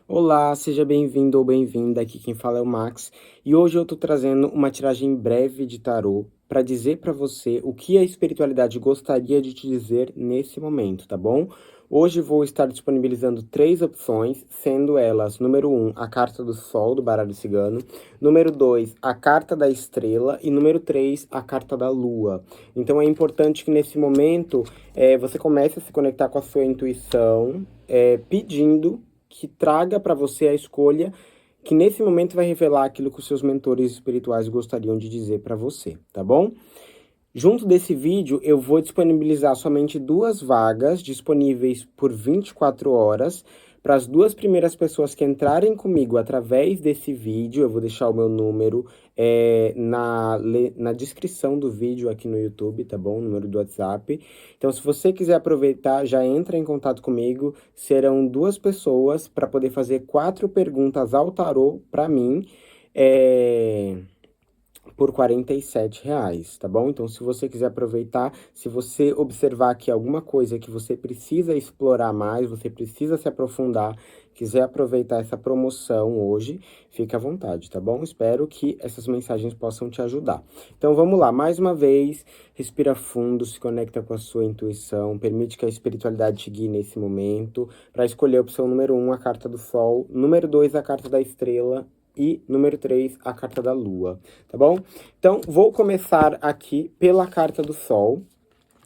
Olá, seja bem-vindo ou bem-vinda. Aqui quem fala é o Max e hoje eu tô trazendo uma tiragem breve de tarô para dizer para você o que a espiritualidade gostaria de te dizer nesse momento, tá bom? Hoje vou estar disponibilizando três opções, sendo elas: número um, a carta do Sol do baralho cigano; número 2, a carta da Estrela; e número 3, a carta da Lua. Então é importante que nesse momento você comece a se conectar com a sua intuição, pedindo que traga para você a escolha que nesse momento vai revelar aquilo que os seus mentores espirituais gostariam de dizer para você, tá bom? Junto desse vídeo, eu vou disponibilizar somente duas vagas disponíveis por 24 horas. Para as duas primeiras pessoas que entrarem comigo através desse vídeo, eu vou deixar o meu número na descrição do vídeo aqui no YouTube, tá bom? O número do WhatsApp. Então, se você quiser aproveitar, já entra em contato comigo. Serão duas pessoas para poder fazer 4 perguntas ao tarô para mim. Por R$ 47, tá bom? Então, se você quiser aproveitar, se você observar que alguma coisa que você precisa explorar mais, você precisa se aprofundar, quiser aproveitar essa promoção hoje, fica à vontade, tá bom? Espero que essas mensagens possam te ajudar. Então, vamos lá, mais uma vez, respira fundo, se conecta com a sua intuição, permite que a espiritualidade te guie nesse momento, para escolher a opção número 1, a carta do Sol; número 2, a carta da Estrela; e número 3, a carta da Lua, tá bom? Então, vou começar aqui pela carta do Sol.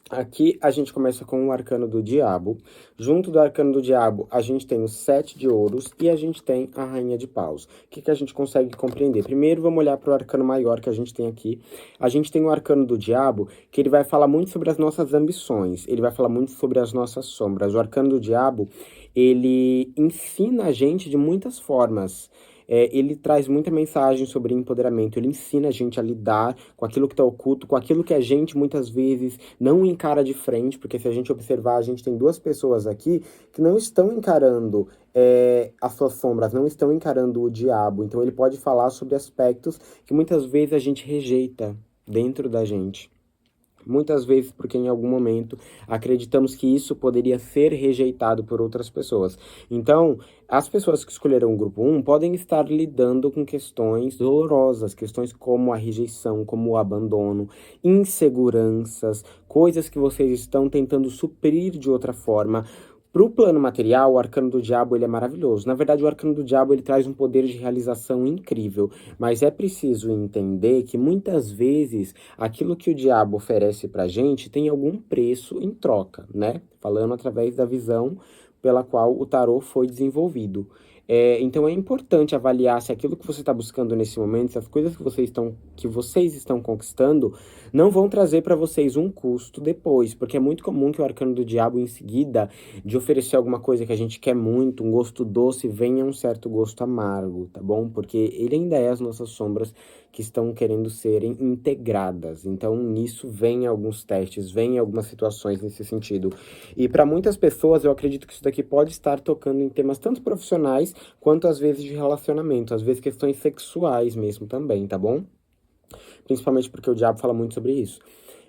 Aqui a gente começa com o arcano do Diabo. Junto do arcano do Diabo, a gente tem o 7 de ouros e a gente tem a rainha de paus. O que a gente consegue compreender? Primeiro, vamos olhar para o arcano maior que a gente tem aqui. A gente tem o arcano do Diabo, que ele vai falar muito sobre as nossas ambições. Ele vai falar muito sobre as nossas sombras. O arcano do Diabo, ele ensina a gente de muitas formas. Ele traz muita mensagem sobre empoderamento, ele ensina a gente a lidar com aquilo que está oculto, com aquilo que a gente muitas vezes não encara de frente, porque se a gente observar, a gente tem duas pessoas aqui que não estão encarando as suas sombras, não estão encarando o diabo. Então ele pode falar sobre aspectos que muitas vezes a gente rejeita dentro da gente. Muitas vezes porque em algum momento acreditamos que isso poderia ser rejeitado por outras pessoas. Então, as pessoas que escolheram o grupo 1 podem estar lidando com questões dolorosas, questões como a rejeição, como o abandono, inseguranças, coisas que vocês estão tentando suprir de outra forma. Para o plano material, o arcano do diabo ele é maravilhoso. Na verdade, o arcano do diabo ele traz um poder de realização incrível, mas é preciso entender que muitas vezes aquilo que o diabo oferece para a gente tem algum preço em troca, né? Falando através da visão pela qual o tarô foi desenvolvido. Então é importante avaliar se aquilo que você está buscando nesse momento, se as coisas que vocês estão conquistando, não vão trazer para vocês um custo depois, porque é muito comum que o arcano do diabo, em seguida de oferecer alguma coisa que a gente quer muito, um gosto doce, venha um certo gosto amargo, tá bom? Porque ele ainda é as nossas sombras que estão querendo serem integradas. Então, nisso vem alguns testes, vem algumas situações nesse sentido. E para muitas pessoas, eu acredito que isso daqui pode estar tocando em temas tanto profissionais quanto às vezes de relacionamento, às vezes questões sexuais mesmo também, tá bom? Principalmente porque o diabo fala muito sobre isso.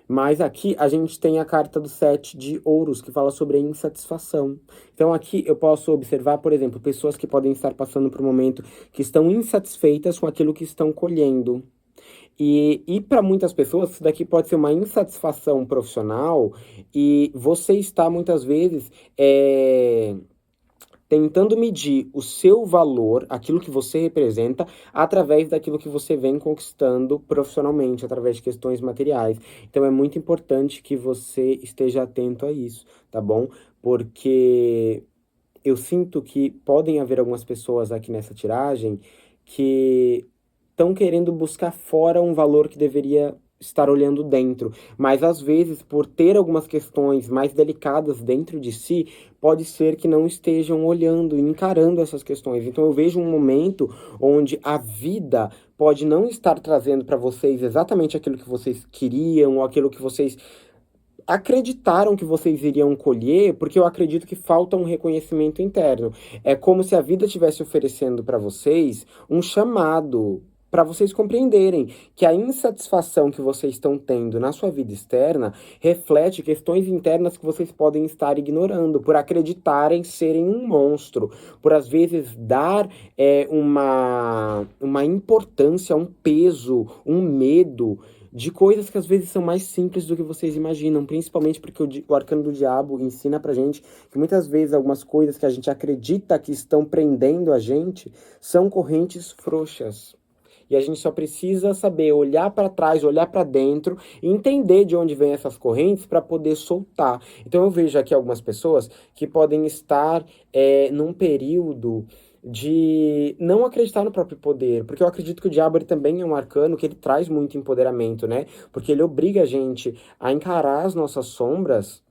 Mas aqui a gente tem a carta do 7 de ouros, que fala sobre a insatisfação. Então aqui eu posso observar, por exemplo, pessoas que podem estar passando por um momento que estão insatisfeitas com aquilo que estão colhendo. E para muitas pessoas, isso daqui pode ser uma insatisfação profissional e você está muitas vezes tentando medir o seu valor, aquilo que você representa, através daquilo que você vem conquistando profissionalmente, através de questões materiais. Então é muito importante que você esteja atento a isso, tá bom? Porque eu sinto que podem haver algumas pessoas aqui nessa tiragem que estão querendo buscar fora um valor que deveria estar olhando dentro, mas às vezes por ter algumas questões mais delicadas dentro de si, pode ser que não estejam olhando e encarando essas questões. Então eu vejo um momento onde a vida pode não estar trazendo para vocês exatamente aquilo que vocês queriam ou aquilo que vocês acreditaram que vocês iriam colher, porque eu acredito que falta um reconhecimento interno. É como se a vida estivesse oferecendo para vocês um chamado para vocês compreenderem que a insatisfação que vocês estão tendo na sua vida externa reflete questões internas que vocês podem estar ignorando, por acreditarem serem um monstro, por às vezes dar uma importância, um peso, um medo de coisas que às vezes são mais simples do que vocês imaginam, principalmente porque o arcano do diabo ensina pra gente que muitas vezes algumas coisas que a gente acredita que estão prendendo a gente são correntes frouxas. E a gente só precisa saber olhar para trás, olhar para dentro e entender de onde vêm essas correntes para poder soltar. Então eu vejo aqui algumas pessoas que podem estar num período de não acreditar no próprio poder, porque eu acredito que o diabo ele também é um arcano que ele traz muito empoderamento, né? Porque ele obriga a gente a encarar as nossas sombras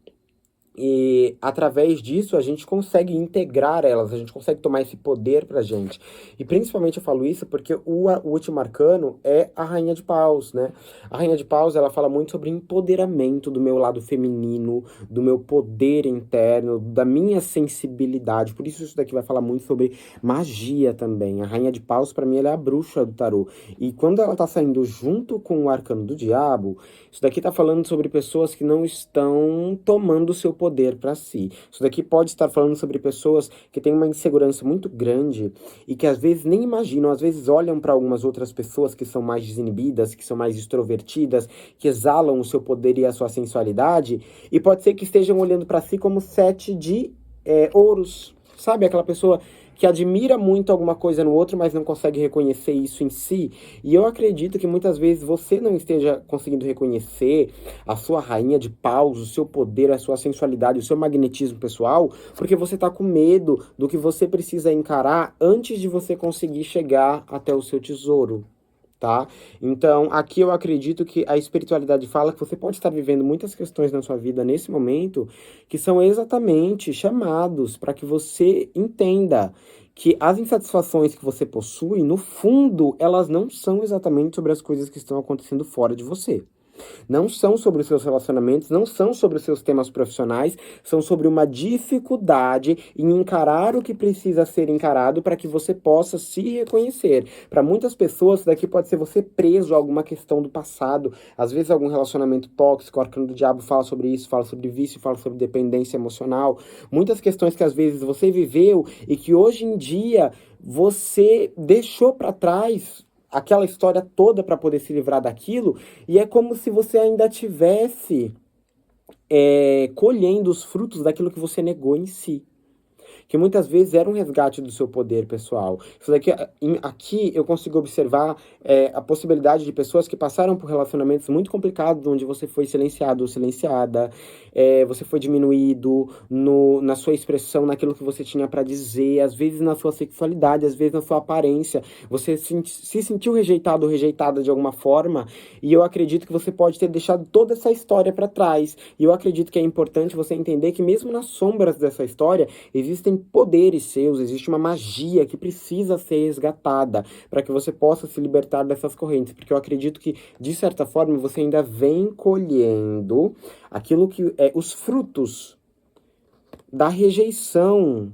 e através disso a gente consegue integrar elas, a gente consegue tomar esse poder pra gente. E principalmente eu falo isso porque o último arcano é a Rainha de Paus, né? A Rainha de Paus, ela fala muito sobre empoderamento do meu lado feminino, do meu poder interno, da minha sensibilidade. Por isso daqui vai falar muito sobre magia também. A Rainha de Paus, pra mim, ela é a bruxa do tarô. E quando ela tá saindo junto com o arcano do diabo, isso daqui tá falando sobre pessoas que não estão tomando o seu poder para si. Isso daqui pode estar falando sobre pessoas que têm uma insegurança muito grande e que às vezes nem imaginam, às vezes olham para algumas outras pessoas que são mais desinibidas, que são mais extrovertidas, que exalam o seu poder e a sua sensualidade, e pode ser que estejam olhando para si como 7 de ouros. Sabe, aquela pessoa que admira muito alguma coisa no outro, mas não consegue reconhecer isso em si. E eu acredito que muitas vezes você não esteja conseguindo reconhecer a sua rainha de paus, o seu poder, a sua sensualidade, o seu magnetismo pessoal, porque você está com medo do que você precisa encarar antes de você conseguir chegar até o seu tesouro. Tá? Então, aqui eu acredito que a espiritualidade fala que você pode estar vivendo muitas questões na sua vida nesse momento que são exatamente chamados para que você entenda que as insatisfações que você possui, no fundo, elas não são exatamente sobre as coisas que estão acontecendo fora de você. Não são sobre os seus relacionamentos, não são sobre os seus temas profissionais, são sobre uma dificuldade em encarar o que precisa ser encarado para que você possa se reconhecer. Para muitas pessoas, isso daqui pode ser você preso a alguma questão do passado, às vezes algum relacionamento tóxico, o arcano do diabo fala sobre isso, fala sobre vício, fala sobre dependência emocional, muitas questões que às vezes você viveu e que hoje em dia você deixou para trás aquela história toda para poder se livrar daquilo, e é como se você ainda tivesse colhendo os frutos daquilo que você negou em si. Que muitas vezes era um resgate do seu poder pessoal. Isso daqui, aqui eu consigo observar a possibilidade de pessoas que passaram por relacionamentos muito complicados, onde você foi silenciado ou silenciada, você foi diminuído na sua expressão, naquilo que você tinha para dizer, às vezes na sua sexualidade, às vezes na sua aparência. Você se sentiu rejeitado ou rejeitada de alguma forma, e eu acredito que você pode ter deixado toda essa história para trás. E eu acredito que é importante você entender que mesmo nas sombras dessa história, existem poderes seus, existe uma magia que precisa ser resgatada para que você possa se libertar dessas correntes, porque eu acredito que, de certa forma, você ainda vem colhendo aquilo que é os frutos da rejeição,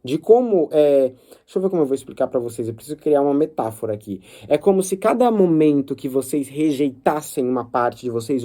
de como deixa eu ver como eu vou explicar para vocês, eu preciso criar uma metáfora aqui. É como se cada momento que vocês rejeitassem uma parte de vocês,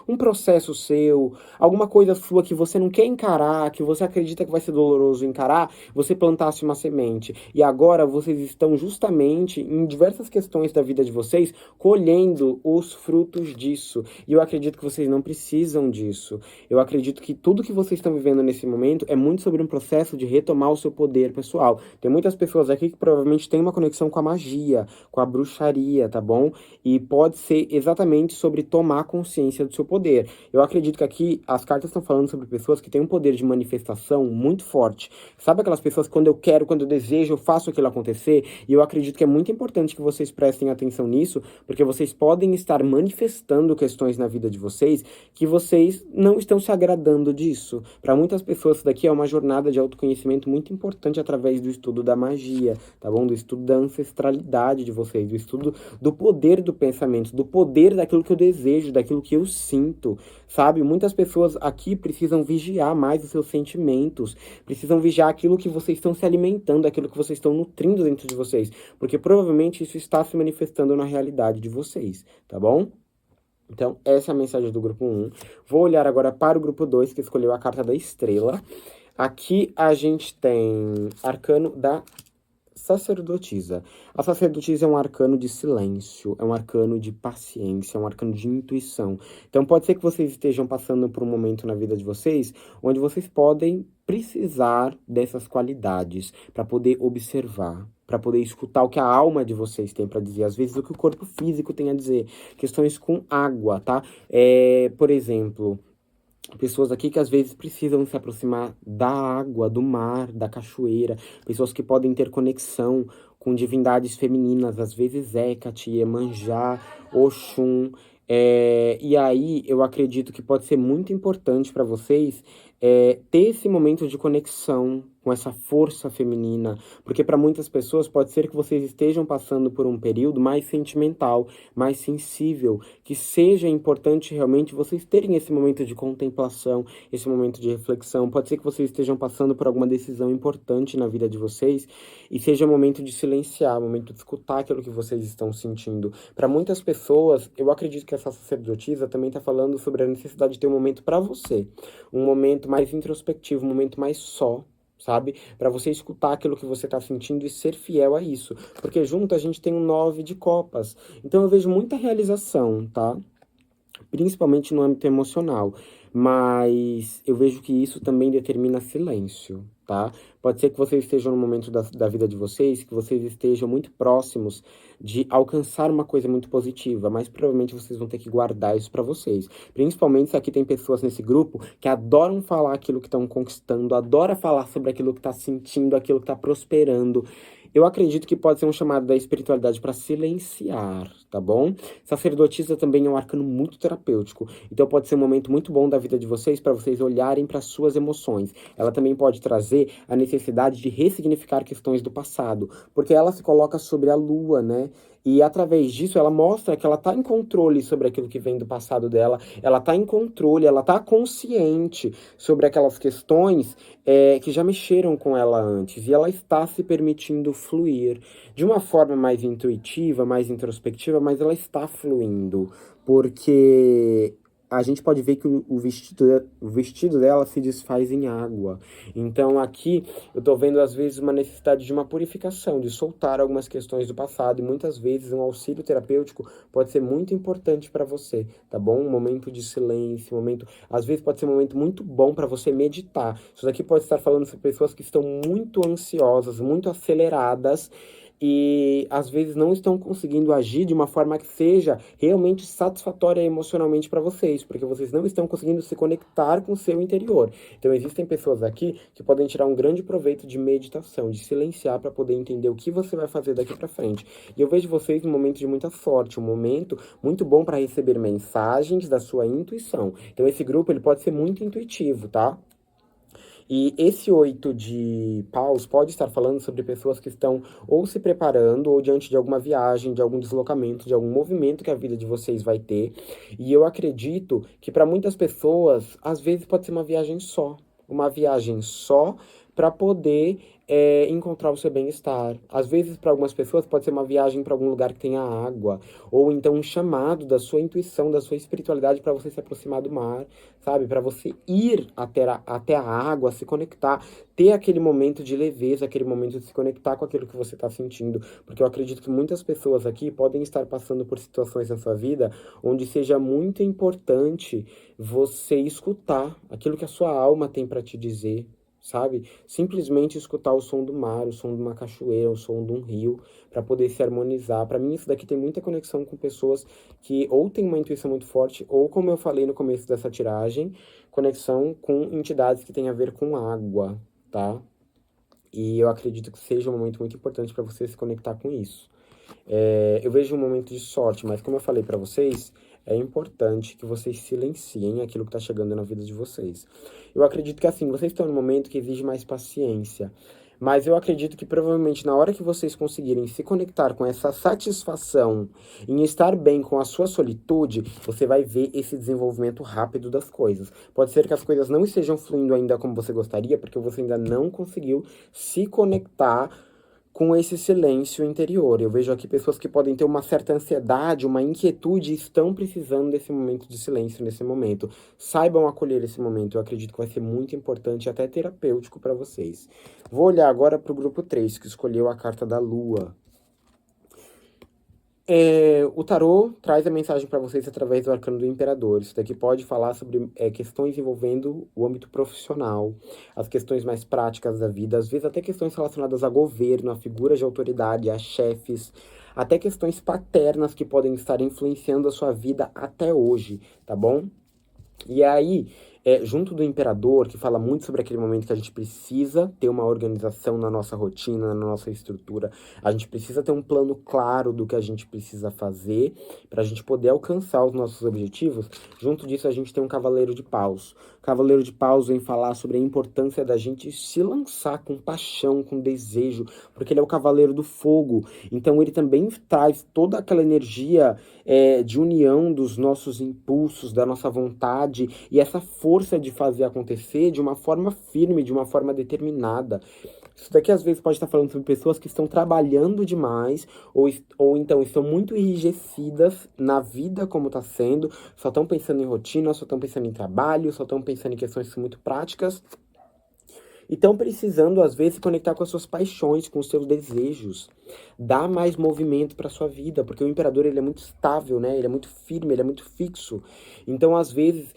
um processo seu, alguma coisa sua que você não quer encarar, que você acredita que vai ser doloroso encarar, você plantasse uma semente. E agora vocês estão justamente em diversas questões da vida de vocês, colhendo os frutos disso. E eu acredito que vocês não precisam disso. Eu acredito que tudo que vocês estão vivendo nesse momento é muito sobre um processo de retomar o seu poder pessoal. Tem muitas pessoas aqui que provavelmente têm uma conexão com a magia, com a bruxaria, tá bom? E pode ser exatamente sobre tomar consciência do seu poder. Eu acredito que aqui as cartas estão falando sobre pessoas que têm um poder de manifestação muito forte. Sabe aquelas pessoas que quando eu quero, quando eu desejo, eu faço aquilo acontecer? E eu acredito que é muito importante que vocês prestem atenção nisso, porque vocês podem estar manifestando questões na vida de vocês que vocês não estão se agradando disso. Para muitas pessoas isso daqui é uma jornada de autoconhecimento muito importante através do estudo da magia, tá bom? Do estudo da ancestralidade de vocês, do estudo do poder do pensamento, do poder daquilo que eu desejo, daquilo que eu sinto. sinto, sabe? Muitas pessoas aqui precisam vigiar mais os seus sentimentos, precisam vigiar aquilo que vocês estão se alimentando, aquilo que vocês estão nutrindo dentro de vocês, porque provavelmente isso está se manifestando na realidade de vocês, tá bom? Então, essa é a mensagem do grupo 1. Vou olhar agora para o grupo 2, que escolheu a carta da estrela. Aqui a gente tem arcano da sacerdotisa. A sacerdotisa é um arcano de silêncio, é um arcano de paciência, é um arcano de intuição. Então pode ser que vocês estejam passando por um momento na vida de vocês onde vocês podem precisar dessas qualidades para poder observar, para poder escutar o que a alma de vocês tem para dizer, às vezes o que o corpo físico tem a dizer. Questões com água, tá? Por exemplo, pessoas aqui que às vezes precisam se aproximar da água, do mar, da cachoeira. Pessoas que podem ter conexão com divindades femininas, às vezes Hecate, Iemanjá, Oxum. E aí eu acredito que pode ser muito importante para vocês ter esse momento de conexão com essa força feminina, porque para muitas pessoas pode ser que vocês estejam passando por um período mais sentimental, mais sensível, que seja importante realmente vocês terem esse momento de contemplação, esse momento de reflexão. Pode ser que vocês estejam passando por alguma decisão importante na vida de vocês e seja momento de silenciar, momento de escutar aquilo que vocês estão sentindo. Para muitas pessoas, eu acredito que essa sacerdotisa também está falando sobre a necessidade de ter um momento para você, um momento mais introspectivo, um momento mais só, sabe? Para você escutar aquilo que você tá sentindo e ser fiel a isso. Porque junto a gente tem um 9 de copas. Então eu vejo muita realização, tá? Principalmente no âmbito emocional. Mas eu vejo que isso também determina silêncio, tá? Pode ser que vocês estejam no momento da vida de vocês, que vocês estejam muito próximos de alcançar uma coisa muito positiva, mas provavelmente vocês vão ter que guardar isso para vocês. Principalmente se aqui tem pessoas nesse grupo que adoram falar aquilo que estão conquistando, adoram falar sobre aquilo que tá sentindo, aquilo que tá prosperando. Eu acredito que pode ser um chamado da espiritualidade para silenciar, tá bom? Sacerdotisa também é um arcano muito terapêutico, então pode ser um momento muito bom da vida de vocês para vocês olharem para suas emoções. Ela também pode trazer a necessidade de ressignificar questões do passado, porque ela se coloca sobre a lua, né? E através disso ela mostra que ela tá em controle sobre aquilo que vem do passado dela, ela tá em controle, ela tá consciente sobre aquelas questões que já mexeram com ela antes, e ela está se permitindo fluir de uma forma mais intuitiva, mais introspectiva, mas ela está fluindo, porque a gente pode ver que o vestido dela se desfaz em água. Então aqui eu tô vendo às vezes uma necessidade de uma purificação, de soltar algumas questões do passado, e muitas vezes um auxílio terapêutico pode ser muito importante para você, tá bom? Um momento de silêncio, às vezes pode ser um momento muito bom para você meditar. Isso daqui pode estar falando sobre pessoas que estão muito ansiosas, muito aceleradas, e às vezes não estão conseguindo agir de uma forma que seja realmente satisfatória emocionalmente para vocês, porque vocês não estão conseguindo se conectar com o seu interior. Então existem pessoas aqui que podem tirar um grande proveito de meditação, de silenciar para poder entender o que você vai fazer daqui para frente. E eu vejo vocês num momento de muita sorte, um momento muito bom para receber mensagens da sua intuição. Então esse grupo ele pode ser muito intuitivo, tá? E esse 8 de paus pode estar falando sobre pessoas que estão ou se preparando ou diante de alguma viagem, de algum deslocamento, de algum movimento que a vida de vocês vai ter. E eu acredito que para muitas pessoas, às vezes pode ser uma viagem só. Uma viagem só para poder encontrar o seu bem-estar. Às vezes, para algumas pessoas, pode ser uma viagem para algum lugar que tenha água, ou então um chamado da sua intuição, da sua espiritualidade para você se aproximar do mar, sabe? Para você ir até a água, se conectar, ter aquele momento de leveza, aquele momento de se conectar com aquilo que você está sentindo. Porque eu acredito que muitas pessoas aqui podem estar passando por situações na sua vida onde seja muito importante você escutar aquilo que a sua alma tem para te dizer, sabe? Simplesmente escutar o som do mar, o som de uma cachoeira, o som de um rio, para poder se harmonizar. Para mim, isso daqui tem muita conexão com pessoas que ou têm uma intuição muito forte, ou, como eu falei no começo dessa tiragem, conexão com entidades que têm a ver com água, tá? E eu acredito que seja um momento muito importante para você se conectar com isso. Eu vejo um momento de sorte, mas como eu falei para vocês, é importante que vocês silenciem aquilo que está chegando na vida de vocês. Eu acredito que assim, vocês estão num momento que exige mais paciência, Mas eu acredito que provavelmente na hora que vocês conseguirem se conectar com essa satisfação em estar bem com a sua solitude, você vai ver esse desenvolvimento rápido das coisas. Pode ser que as coisas não estejam fluindo ainda como você gostaria, porque você ainda não conseguiu se conectar com esse silêncio interior. Eu vejo aqui pessoas que podem ter uma certa ansiedade, uma inquietude e estão precisando desse momento de silêncio nesse momento. Saibam acolher esse momento. Eu acredito que vai ser muito importante e até terapêutico para vocês. Vou olhar agora para o grupo 3, que escolheu a carta da Lua. O tarô traz a mensagem para vocês através do arcano do imperador. Isso daqui pode falar sobre questões envolvendo o âmbito profissional, as questões mais práticas da vida, às vezes até questões relacionadas a governo, a figuras de autoridade, a chefes, até questões paternas que podem estar influenciando a sua vida até hoje, tá bom? E aí, junto do imperador, que fala muito sobre aquele momento que a gente precisa ter uma organização na nossa rotina, na nossa estrutura, a gente precisa ter um plano claro do que a gente precisa fazer para a gente poder alcançar os nossos objetivos. Junto disso, a gente tem um cavaleiro de paus. O cavaleiro de paus vem falar sobre a importância da gente se lançar com paixão, com desejo, porque ele é o cavaleiro do fogo. Então, ele também traz toda aquela energia de união dos nossos impulsos, da nossa vontade e essa força de fazer acontecer de uma forma firme, de uma forma determinada. Isso daqui às vezes pode estar falando sobre pessoas que estão trabalhando demais ou então estão muito enrijecidas na vida como está sendo, só estão pensando em rotina, só estão pensando em trabalho, só estão pensando em questões muito práticas. E estão precisando, às vezes, se conectar com as suas paixões, com os seus desejos. Dar mais movimento para sua vida, porque o imperador ele é muito estável, né? Ele é muito firme, ele é muito fixo. Então, às vezes,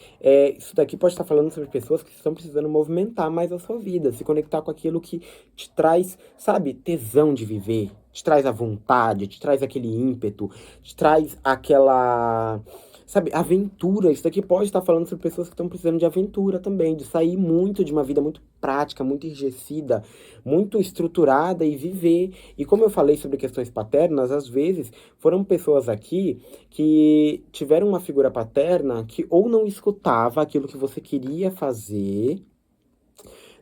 isso daqui pode estar falando sobre pessoas que estão precisando movimentar mais a sua vida, se conectar com aquilo que te traz, sabe, tesão de viver, te traz a vontade, te traz aquele ímpeto, te traz aquela, sabe, aventura. Isso daqui pode estar falando sobre pessoas que estão precisando de aventura também, de sair muito de uma vida muito prática, muito enrijecida, muito estruturada e viver. E como eu falei sobre questões paternas, às vezes foram pessoas aqui que tiveram uma figura paterna que ou não escutava aquilo que você queria fazer,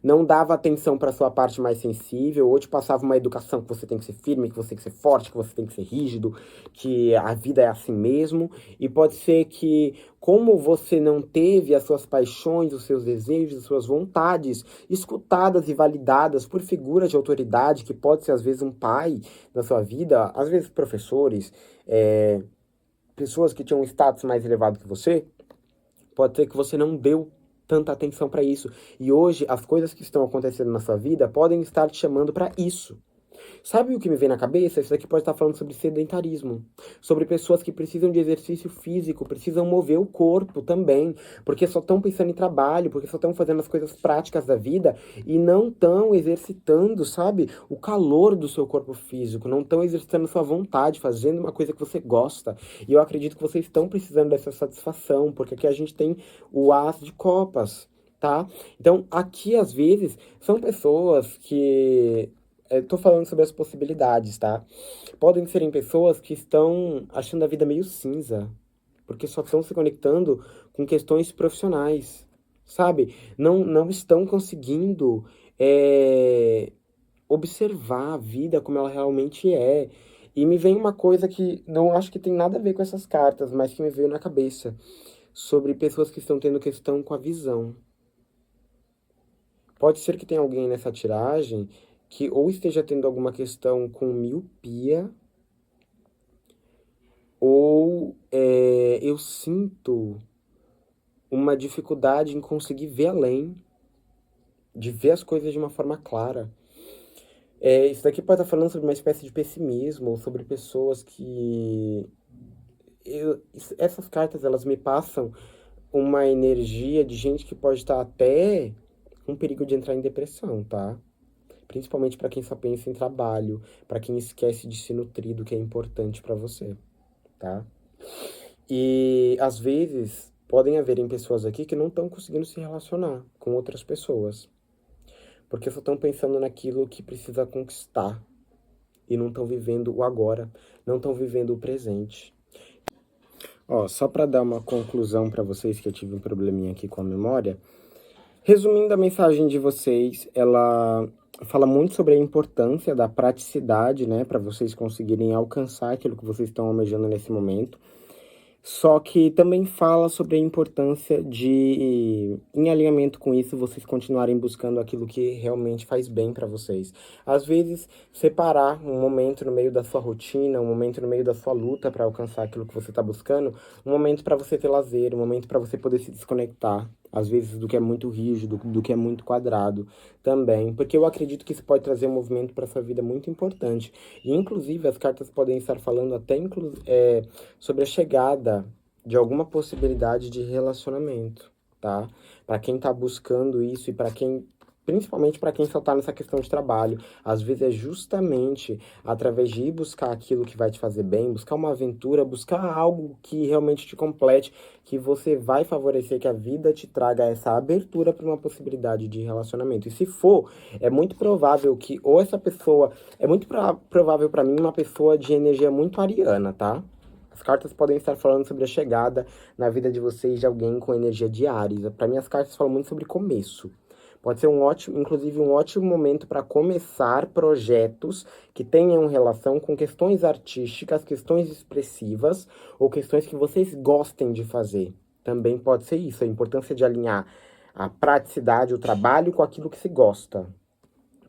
não dava atenção para sua parte mais sensível, ou te passava uma educação que você tem que ser firme, que você tem que ser forte, que você tem que ser rígido, que a vida é assim mesmo. E pode ser que, como você não teve as suas paixões, os seus desejos, as suas vontades escutadas e validadas por figuras de autoridade, que pode ser às vezes um pai na sua vida, às vezes professores, pessoas que tinham um status mais elevado que você, pode ser que você não deu tanta atenção para isso. E hoje, as coisas que estão acontecendo na sua vida podem estar te chamando para isso. Sabe o que me vem na cabeça? Isso daqui pode estar falando sobre sedentarismo. Sobre pessoas que precisam de exercício físico, precisam mover o corpo também. Porque só estão pensando em trabalho, porque só estão fazendo as coisas práticas da vida e não estão exercitando, sabe? O calor do seu corpo físico. Não estão exercitando sua vontade, fazendo uma coisa que você gosta. E eu acredito que vocês estão precisando dessa satisfação, porque aqui a gente tem o As de Copas, tá? Então, aqui às vezes são pessoas que tô falando sobre as possibilidades, tá? Podem serem pessoas que estão achando a vida meio cinza, porque só estão se conectando com questões profissionais, sabe? Não estão conseguindo observar a vida como ela realmente é. E me vem uma coisa que não acho que tem nada a ver com essas cartas, mas que me veio na cabeça, sobre pessoas que estão tendo questão com a visão. Pode ser que tenha alguém nessa tiragem que ou esteja tendo alguma questão com miopia, ou eu sinto uma dificuldade em conseguir ver além, de ver as coisas de uma forma clara. Isso daqui pode estar falando sobre uma espécie de pessimismo, ou sobre pessoas que... essas cartas, elas me passam uma energia de gente que pode estar até com perigo de entrar em depressão, tá? Principalmente para quem só pensa em trabalho, para quem esquece de se nutrir do que é importante para você, tá? E às vezes podem haver pessoas aqui que não estão conseguindo se relacionar com outras pessoas, porque só estão pensando naquilo que precisa conquistar e não estão vivendo o agora, não estão vivendo o presente. Ó, só para dar uma conclusão para vocês, que eu tive um probleminha aqui com a memória. Resumindo a mensagem de vocês, ela fala muito sobre a importância da praticidade, né, para vocês conseguirem alcançar aquilo que vocês estão almejando nesse momento. Só que também fala sobre a importância de, em alinhamento com isso, vocês continuarem buscando aquilo que realmente faz bem para vocês. Às vezes, separar um momento no meio da sua rotina, um momento no meio da sua luta para alcançar aquilo que você está buscando, um momento para você ter lazer, um momento para você poder se desconectar, às vezes do que é muito rígido, do que é muito quadrado também, porque eu acredito que isso pode trazer um movimento para sua vida muito importante. E, inclusive, as cartas podem estar falando até sobre a chegada de alguma possibilidade de relacionamento, tá? Para quem tá buscando isso e para quem, principalmente para quem só tá nessa questão de trabalho, às vezes é justamente através de ir buscar aquilo que vai te fazer bem, buscar uma aventura, buscar algo que realmente te complete, que você vai favorecer que a vida te traga essa abertura para uma possibilidade de relacionamento. E se for, é muito provável que ou essa pessoa, é muito provável para mim uma pessoa de energia muito ariana, tá? As cartas podem estar falando sobre a chegada na vida de vocês de alguém com energia de Áries. Para mim, as cartas falam muito sobre começo. Pode ser um ótimo, inclusive um ótimo momento para começar projetos que tenham relação com questões artísticas, questões expressivas ou questões que vocês gostem de fazer. Também pode ser isso, a importância de alinhar a praticidade, o trabalho com aquilo que se gosta,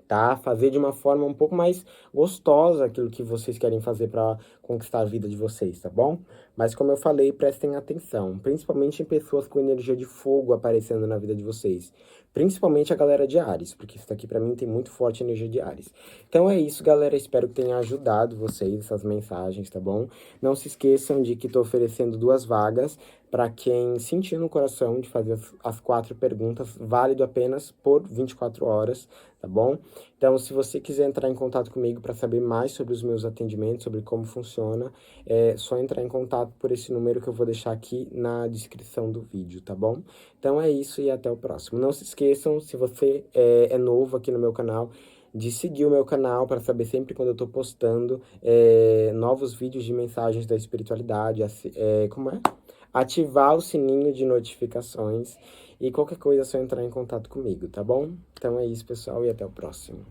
tá? Fazer de uma forma um pouco mais gostosa aquilo que vocês querem fazer para conquistar a vida de vocês, tá bom? Mas como eu falei, prestem atenção, principalmente em pessoas com energia de fogo aparecendo na vida de vocês. Principalmente a galera de Áries, porque isso aqui para mim tem muito forte energia de Áries. Então é isso, galera. Espero que tenha ajudado vocês essas mensagens, tá bom? Não se esqueçam de que estou oferecendo 2 vagas para quem sentir no coração de fazer as 4 perguntas, válido apenas por 24 horas, tá bom? Então, se você quiser entrar em contato comigo para saber mais sobre os meus atendimentos, sobre como funciona, é só entrar em contato por esse número que eu vou deixar aqui na descrição do vídeo, tá bom? Então é isso e até o próximo. Não se esqueçam, se você é novo aqui no meu canal, de seguir o meu canal para saber sempre quando eu estou postando novos vídeos de mensagens da espiritualidade, como é? Ativar o sininho de notificações e qualquer coisa é só entrar em contato comigo, tá bom? Então é isso, pessoal, e até o próximo.